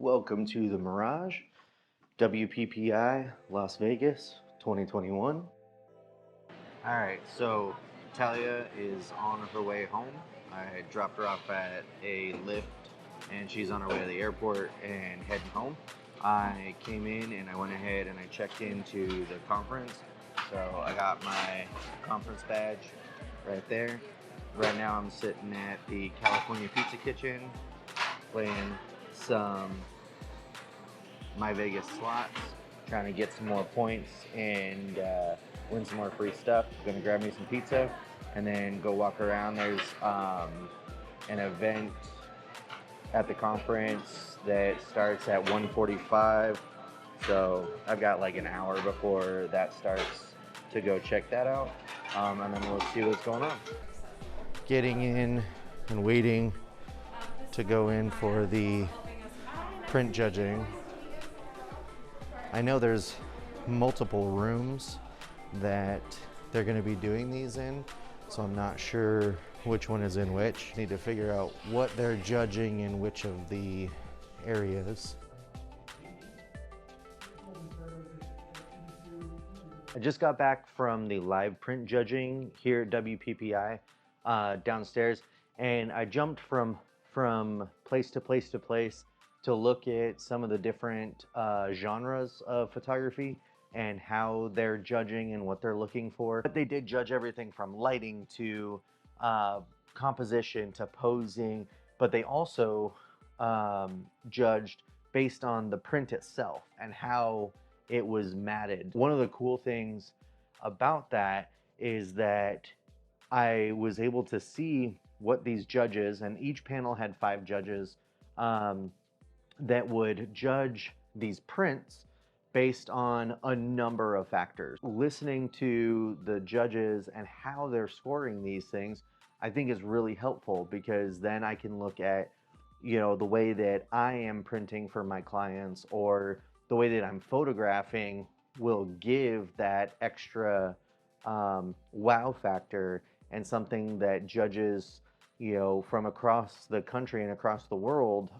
Welcome to the Mirage, WPPI, Las Vegas, 2021. All right, so Talia is on her way home. I dropped her off at a Lyft and she's on her way to the airport and heading home. I came in and I went ahead and I checked into the conference. So I got my conference badge right there. Right now I'm sitting at the California Pizza Kitchen playing some My Vegas slots, trying to get some more points and win some more free stuff. I'm gonna grab me some pizza and then go walk around. There's an event at the conference that starts at 1:45, so I've got like an hour before that starts to go check that out, and then we'll see what's going on. Getting in and waiting to go in for the print judging. I know there's multiple rooms that they're going to be doing these in, so I'm not sure which one is in which. Need to figure out what they're judging in which of the areas. I just got back from the live print judging here at WPPI downstairs, and I jumped from place to place to place to look at some of the different genres of photography and how they're judging and what they're looking for. But they did judge everything from lighting to composition to posing, but they also judged based on the print itself and how it was matted. One of the cool things about that is that I was able to see what these judges, and each panel had 5 judges, that would judge these prints based on a number of factors. Listening to the judges and how they're scoring these things, I think is really helpful, because then I can look at, the way that I am printing for my clients, or the way that I'm photographing will give that extra wow factor, and something that judges from across the country and across the world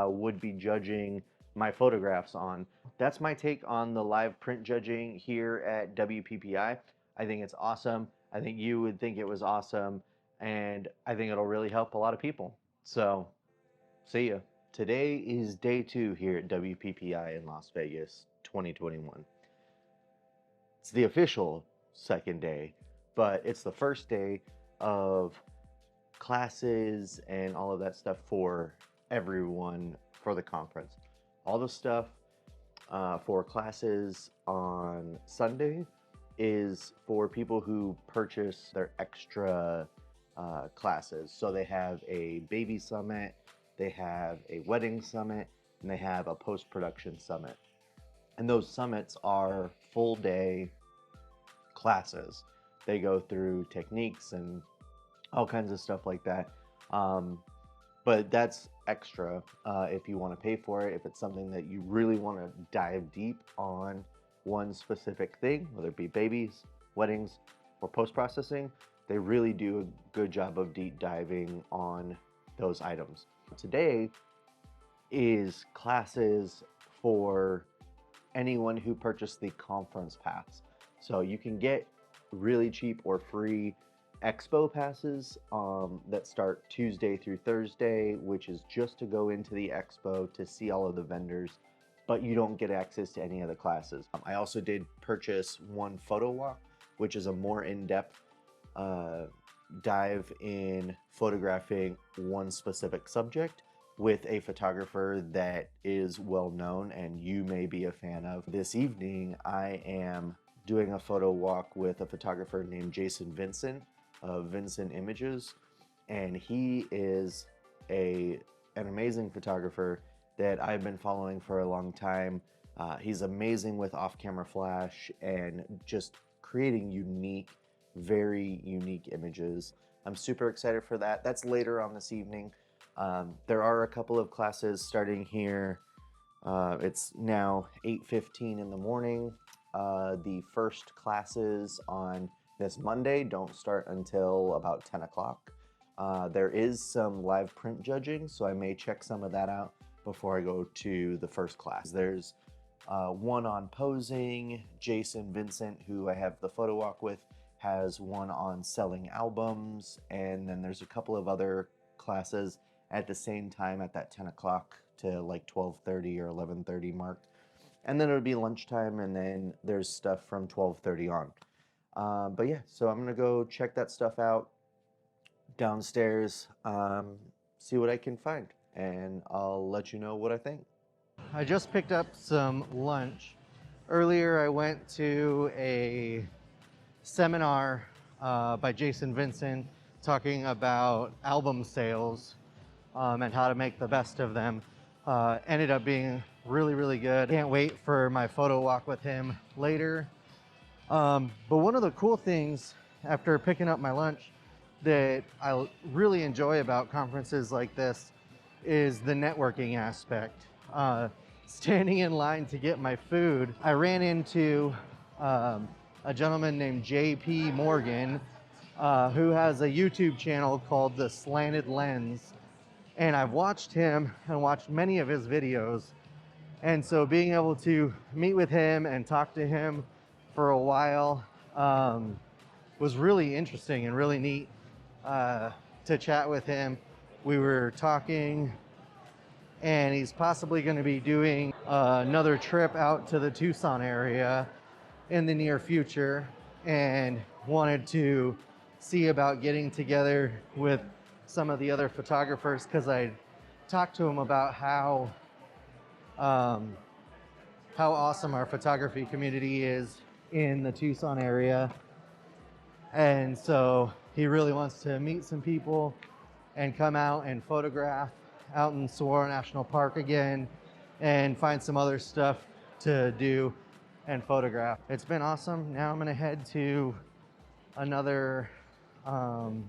would be judging my photographs on. That's my take on the live print judging here at WPPI. I think it's awesome. I think you would think it was awesome, and I think it'll really help a lot of people. So, see ya. Today is day 2 here at WPPI in Las Vegas, 2021. It's the official second day, but it's the first day of classes and all of that stuff for everyone for the conference. All the stuff for classes on Sunday is for people who purchase their extra classes. So they have a baby summit, they have a wedding summit, and they have a post-production summit. And those summits are full day classes. They go through techniques and all kinds of stuff like that. But that's extra if you want to pay for it. If it's something that you really want to dive deep on one specific thing, whether it be babies, weddings, or post-processing, they really do a good job of deep diving on those items. Today is classes for anyone who purchased the conference pass. So you can get really cheap or free expo passes that start Tuesday through Thursday, which is just to go into the expo to see all of the vendors, but you don't get access to any of the classes. I also did purchase one photo walk, which is a more in-depth dive in photographing one specific subject with a photographer that is well known and you may be a fan of. This evening, I am doing a photo walk with a photographer named Jason Vincent of Vincent Images, and he is an amazing photographer that I've been following for a long time. He's amazing with off-camera flash and just creating unique, very unique images. I'm super excited for that. That's later on this evening. There are a couple of classes starting here. It's now 8:15 in the morning. The first classes on this Monday don't start until about 10 o'clock. There is some live print judging, so I may check some of that out before I go to the first class. There's one on posing. Jason Vincent, who I have the photo walk with, has one on selling albums, and then there's a couple of other classes at the same time at that 10 o'clock to like 12:30 or 11:30 mark. And then it'll be lunchtime, and then there's stuff from 12:30 on. But yeah, so I'm gonna go check that stuff out downstairs, see what I can find, and I'll let you know what I think. I just picked up some lunch. Earlier I went to a seminar by Jason Vincent talking about album sales and how to make the best of them. Ended up being really good. Can't wait for my photo walk with him later. But one of the cool things after picking up my lunch that I really enjoy about conferences like this is the networking aspect. Standing in line to get my food, I ran into a gentleman named JP Morgan, who has a YouTube channel called The Slanted Lens. And I've watched him and watched many of his videos. And so being able to meet with him and talk to him for a while was really interesting and really neat to chat with him. We were talking, and he's possibly going to be doing another trip out to the Tucson area in the near future, and wanted to see about getting together with some of the other photographers, because I talked to him about how awesome our photography community is in the Tucson area. And so he really wants to meet some people and come out and photograph out in Saguaro National Park again and find some other stuff to do and photograph. It's been awesome. Now I'm gonna head to another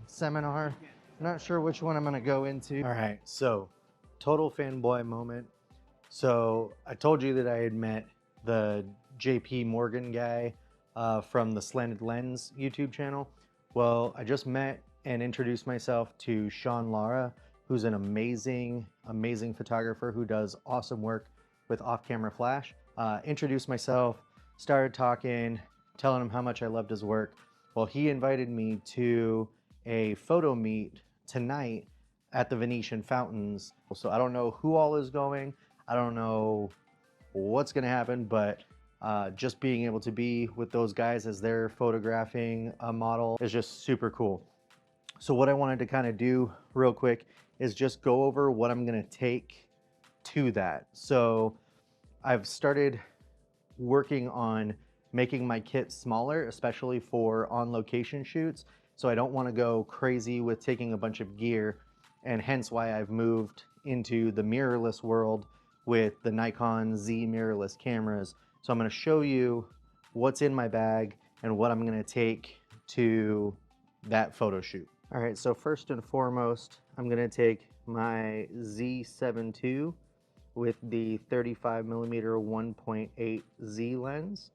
seminar. I'm not sure which one I'm gonna go into. All right, so total fanboy moment. So I told you that I had met the JP Morgan guy from the Slanted Lens YouTube channel. Well, I just met and introduced myself to Sean Lara, who's an amazing photographer who does awesome work with off-camera flash. Introduced myself, started talking, telling him how much I loved his work. Well, he invited me to a photo meet tonight at the Venetian Fountains. So I don't know who all is going. I don't know what's gonna happen, but just being able to be with those guys as they're photographing a model is just super cool. So what I wanted to kind of do real quick is just go over what I'm gonna take to that. So I've started working on making my kit smaller, especially for on-location shoots. So I don't want to go crazy with taking a bunch of gear, and hence why I've moved into the mirrorless world with the Nikon Z mirrorless cameras. So I'm going to show you what's in my bag and what I'm going to take to that photo shoot. All right, so first and foremost, I'm going to take my Z7II with the 35mm 1.8 Z lens.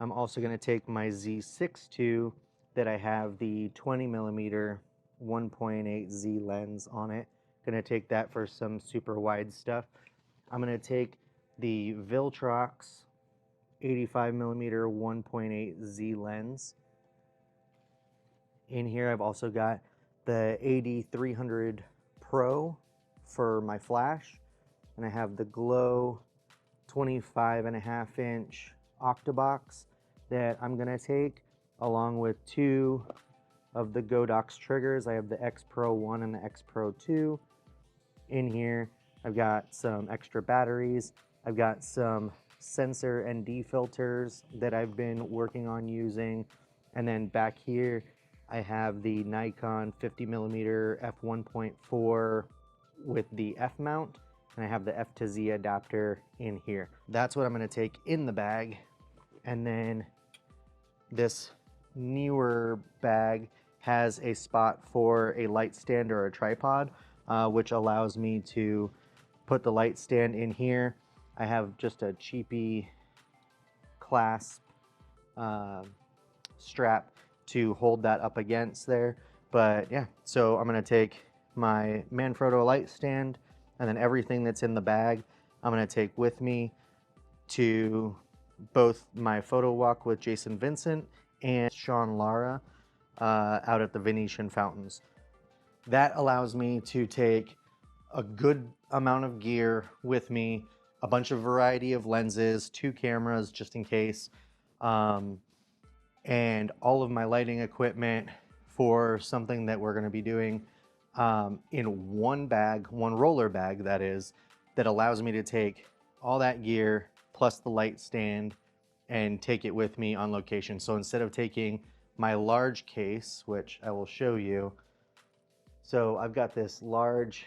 I'm also going to take my Z6II that I have the 20mm 1.8 Z lens on it. Going to take that for some super wide stuff. I'm going to take the Viltrox 85mm 1.8 Z lens. In here I've also got the AD300 Pro for my flash, and I have the Glow 25.5-inch Octabox that I'm gonna take, along with two of the Godox triggers. I have the X Pro 1 and the X Pro 2. In here I've got some extra batteries. I've got some sensor ND filters that I've been working on using, and then back here I have the Nikon 50mm f1.4 with the F mount, and I have the F to Z adapter in here. That's what I'm going to take in the bag. And then this newer bag has a spot for a light stand or a tripod, which allows me to put the light stand in here. I have just a cheapy clasp strap to hold that up against there. But yeah, so I'm gonna take my Manfrotto light stand, And then everything that's in the bag, I'm gonna take with me to both my photo walk with Jason Vincent and Sean Lara out at the Venetian fountains. That allows me to take a good amount of gear with me, a bunch of variety of lenses, 2 cameras just in case, and all of my lighting equipment for something that we're going to be doing in one bag, one roller bag that is, that allows me to take all that gear plus the light stand and take it with me on location. So instead of taking my large case, which I will show you, so I've got this large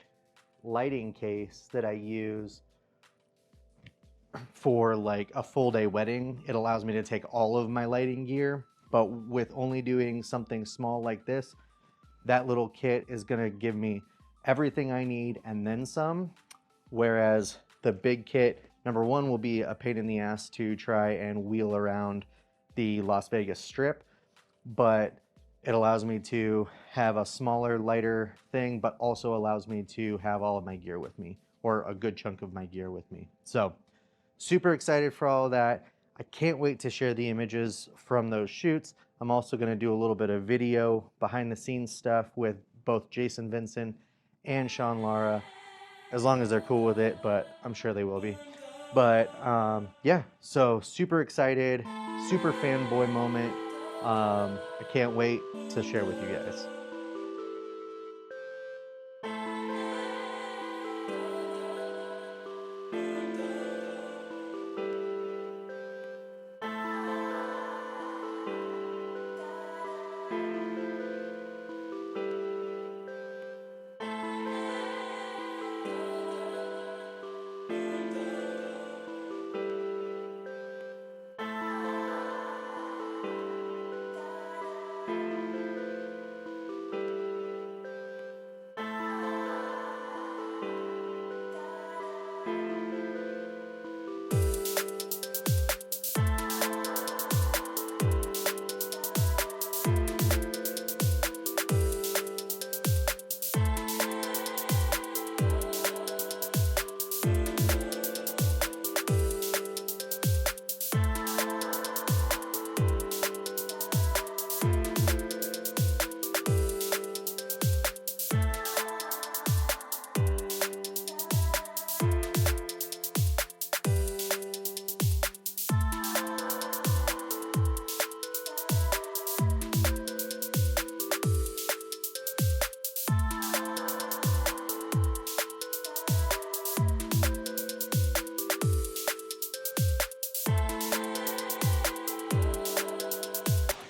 lighting case that I use for like a full day wedding. It allows me to take all of my lighting gear, but with only doing something small like this, that little kit is gonna give me everything I need and then some. Whereas the big kit, number one, will be a pain in the ass to try and wheel around the Las Vegas Strip, but it allows me to have a smaller, lighter thing, but also allows me to have all of my gear with me, or a good chunk of my gear with me. So super excited for all of that. I can't wait to share the images from those shoots. I'm also gonna do a little bit of video behind the scenes stuff with both Jason Vincent and Sean Lara, as long as they're cool with it, but I'm sure they will be. But yeah, so super excited, super fanboy moment. I can't wait to share with you guys.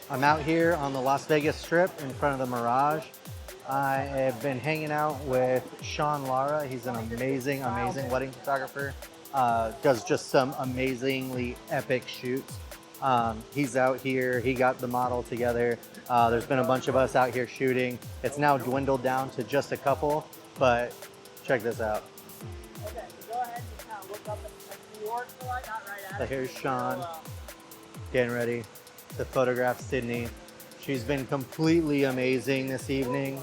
I'm out here on the Las Vegas Strip in front of the Mirage. I have been hanging out with Sean Lara. He's an amazing, amazing wedding photographer. Does just some amazingly epic shoots. He's out here, he got the model together. There's been a bunch of us out here shooting. It's now dwindled down to just a couple, but check this out. Okay, so go ahead and kind of look up at New York for like, not right at So it. here's Sean getting ready to photograph Sydney. She's been completely amazing this evening.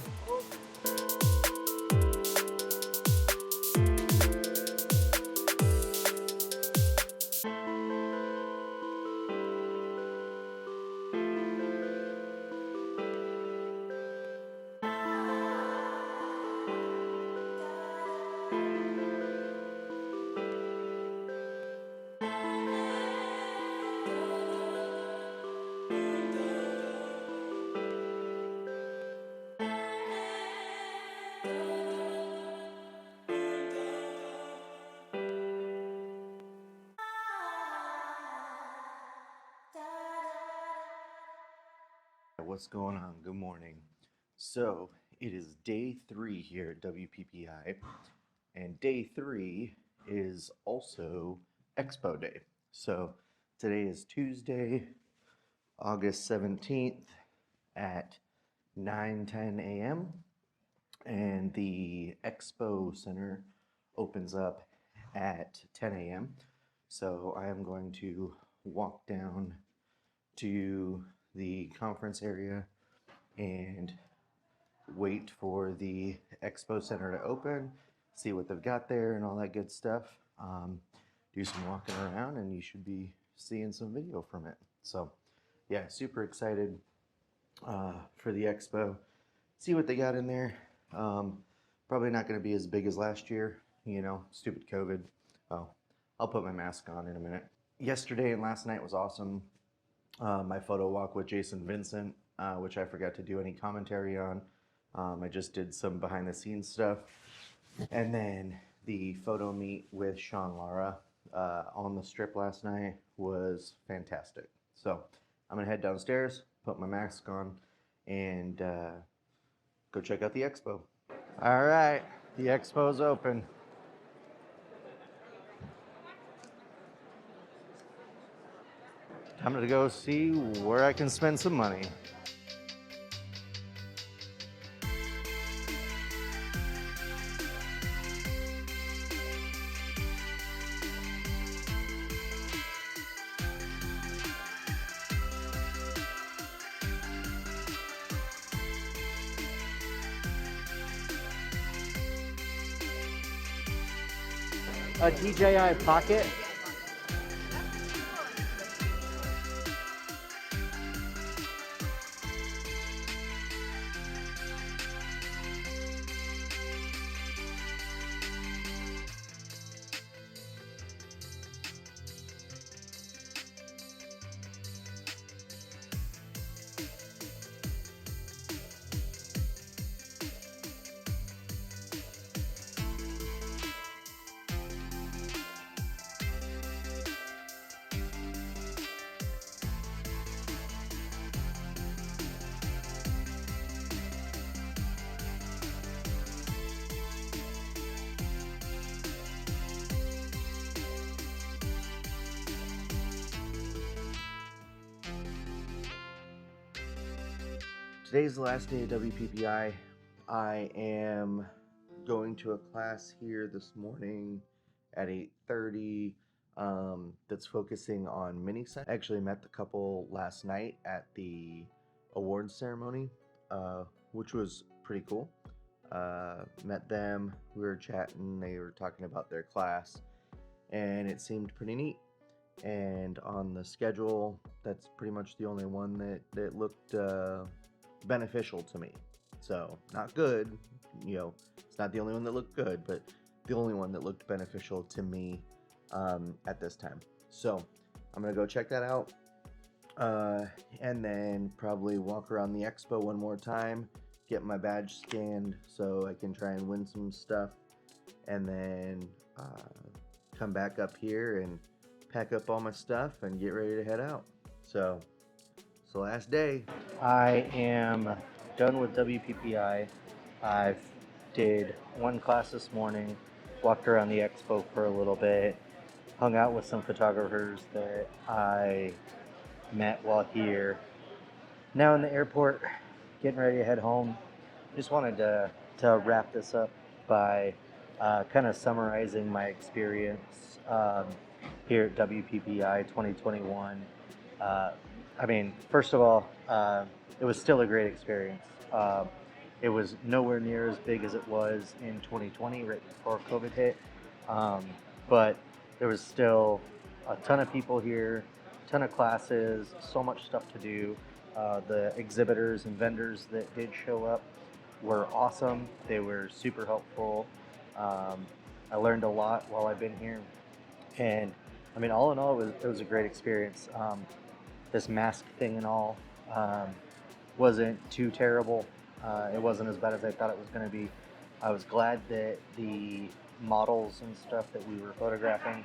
What's going on? Good morning. So it is day 3 here at WPPI, and day 3 is also Expo Day. So today is Tuesday, August 17th at 9:10 a.m. and the Expo Center opens up at 10 a.m. So I am going to walk down to the conference area and wait for the Expo Center to open. see what they've got there and all that good stuff. Do some walking around, and you should be seeing some video from it. So yeah, super excited for the expo. See what they got in there. Probably not going to be as big as last year, you know, stupid COVID. Oh, I'll put my mask on in a minute. Yesterday and last night was awesome. My photo walk with Jason Vincent, which I forgot to do any commentary on. I just did some behind the scenes stuff. And then the photo meet with Sean Lara on the strip last night was fantastic. So I'm gonna head downstairs, put my mask on, and go check out the expo. All right, the expo's open. I'm gonna go see where I can spend some money. A DJI Pocket. Today's the last day of WPPI. I am going to a class here this morning at 8:30 that's focusing on mini set. I actually met the couple last night at the awards ceremony, which was pretty cool. Met them, we were chatting, they were talking about their class, and it seemed pretty neat. And on the schedule, that's pretty much the only one that looked beneficial to me. So not good, you know, it's not the only one that looked good, but the only one that looked beneficial to me at this time. So I'm gonna go check that out, and then probably walk around the expo one more time, get my badge scanned so I can try and win some stuff, and then come back up here and pack up all my stuff and get ready to head out. So it's the last day. I am done with WPPI. I've did one class this morning, walked around the expo for a little bit, hung out with some photographers that I met while here. Now in the airport, getting ready to head home. Just wanted to wrap this up by kind of summarizing my experience here at WPPI 2021. I mean, first of all, it was still a great experience. It was nowhere near as big as it was in 2020, right before COVID hit. But there was still a ton of people here, a ton of classes, so much stuff to do. The exhibitors and vendors that did show up were awesome. They were super helpful. I learned a lot while I've been here. And I mean, all in all, it was a great experience. This mask thing and all wasn't too terrible. It wasn't as bad as I thought it was going to be. I was glad that the models and stuff that we were photographing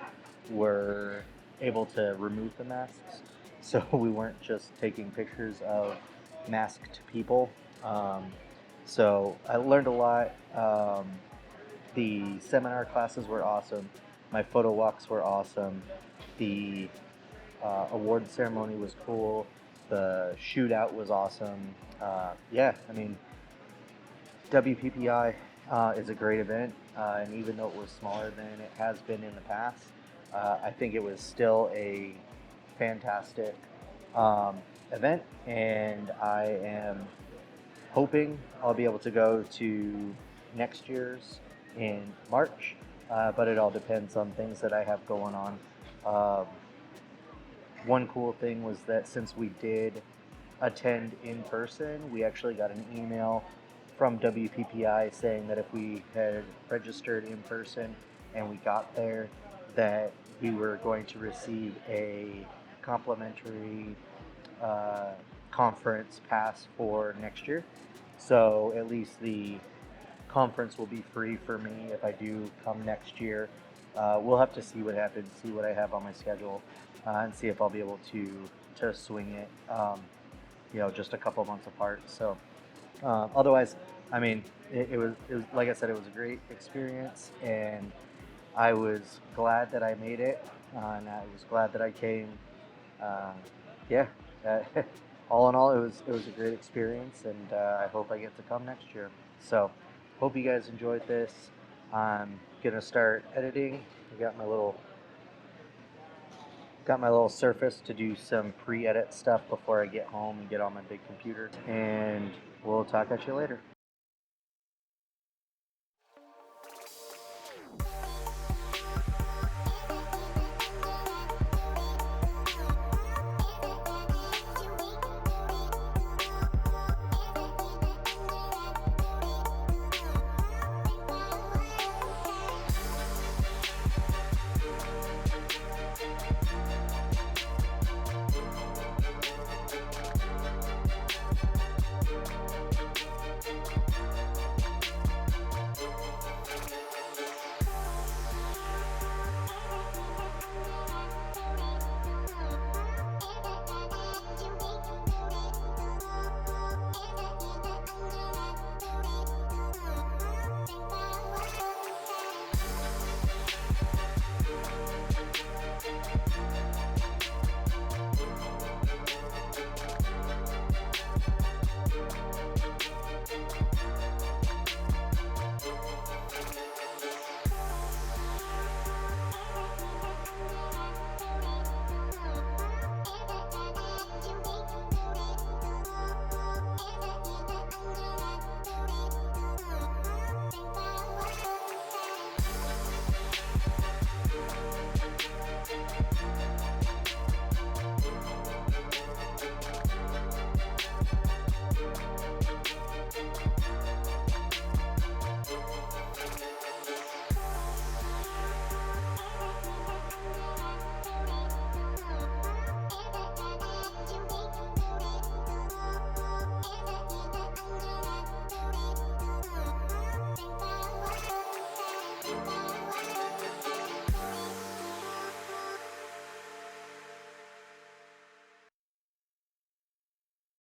were able to remove the masks, so we weren't just taking pictures of masked people. So I learned a lot. The seminar classes were awesome. My photo walks were awesome. The award ceremony was cool. The shootout was awesome. Yeah, I mean, WPPI is a great event, and even though it was smaller than it has been in the past, I think it was still a fantastic event, and I am hoping I'll be able to go to next year's in March, but it all depends on things that I have going on. One cool thing was that since we did attend in person, we actually got an email from WPPI saying that if we had registered in person and we got there, that we were going to receive a complimentary conference pass for next year. So at least the conference will be free for me if I do come next year. We'll have to see what happens, see what I have on my schedule, and see if I'll be able to swing it. Just a couple months apart. So otherwise, I mean, it was like I said, it was a great experience, and I was glad that I made it, and I was glad that I came. Uh, yeah, uh, all in all, it was a great experience, and I hope I get to come next year. So, hope you guys enjoyed this. I'm gonna start editing. I got my little Surface to do some pre-edit stuff before I get home and get on my big computer. And we'll talk at you later.